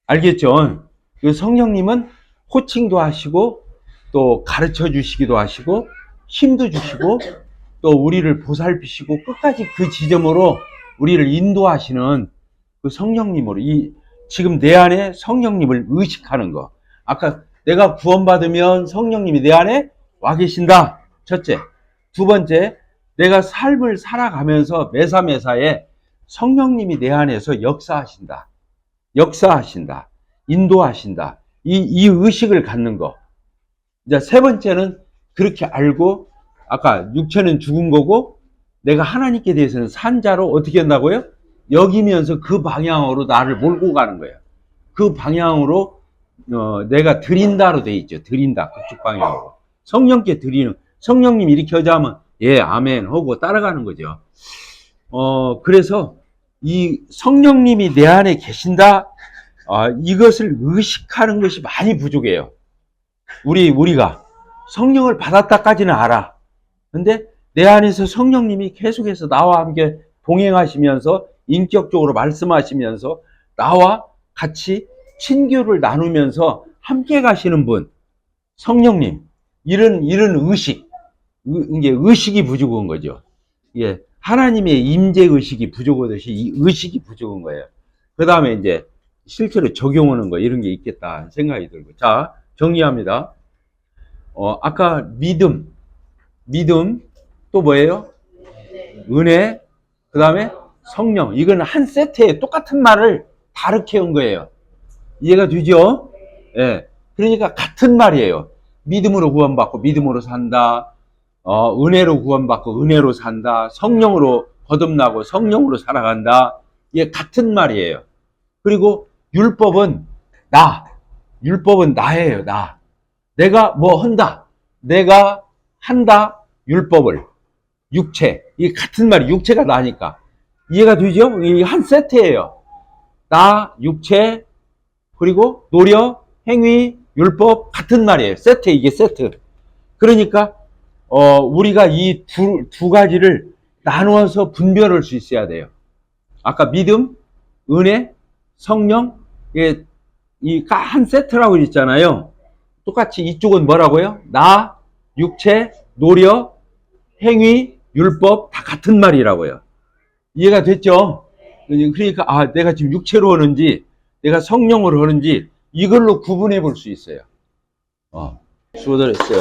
알겠죠? 그 성령님은 호칭도 하시고 또 가르쳐 주시기도 하시고 힘도 주시고 또 우리를 보살피시고 끝까지 그 지점으로 우리를 인도하시는 그 성령님으로 지금 내 안에 성령님을 의식하는 거. 아까 내가 구원받으면 성령님이 내 안에 와 계신다. 첫째. 두 번째, 내가 삶을 살아가면서 매사매사에 성령님이 내 안에서 역사하신다. 역사하신다. 인도하신다. 이 의식을 갖는 거. 이제 세 번째는 그렇게 알고 아까 육체는 죽은 거고 내가 하나님께 대해서는 산 자로 어떻게 한다고요? 여기면서 그 방향으로 나를 몰고 가는 거예요. 그 방향으로 내가 드린다로 돼 있죠. 드린다. 그쪽 방향으로. 성령께 드리는. 성령님 이렇게 하자면 예, 아멘 하고 따라가는 거죠. 그래서 이 성령님이 내 안에 계신다. 이것을 의식하는 것이 많이 부족해요. 우리가 성령을 받았다까지는 알아. 근데 내 안에서 성령님이 계속해서 나와 함께 동행하시면서 인격적으로 말씀하시면서 나와 같이 친교를 나누면서 함께 가시는 분, 성령님, 이런 의식, 이게 의식이 부족한 거죠. 이게 하나님의 임재 의식이 부족하듯이 이 의식이 부족한 거예요. 그 다음에 이제 실제로 적용하는 거 이런 게 있겠다 생각이 들고. 자, 정리합니다. 아까 믿음 또 뭐예요? 은혜, 그 다음에 성령. 이거는 한 세트에 똑같은 말을 다르게 한 거예요. 이해가 되죠? 예. 그러니까 같은 말이에요. 믿음으로 구원받고 믿음으로 산다. 은혜로 구원받고 은혜로 산다. 성령으로 거듭나고 성령으로 살아간다. 이게 같은 말이에요. 그리고 율법은 율법은 나예요, 나. 내가 뭐 한다. 내가 한다. 율법을. 육체. 이게 같은 말이 육체가 나니까. 이해가 되죠? 이게 한 세트예요. 나, 육체, 그리고 노력, 행위, 율법 같은 말이에요. 세트, 이게 세트. 그러니까 우리가 이 두 가지를 나누어서 분별할 수 있어야 돼요. 아까 믿음, 은혜, 성령, 이게 한 세트라고 했잖아요. 똑같이 이쪽은 뭐라고요? 나, 육체, 노력, 행위, 율법 다 같은 말이라고요. 이해가 됐죠? 그러니까 내가 지금 육체로 하는지 내가 성령으로 하는지 이걸로 구분해 볼 수 있어요. 수고들 했어요.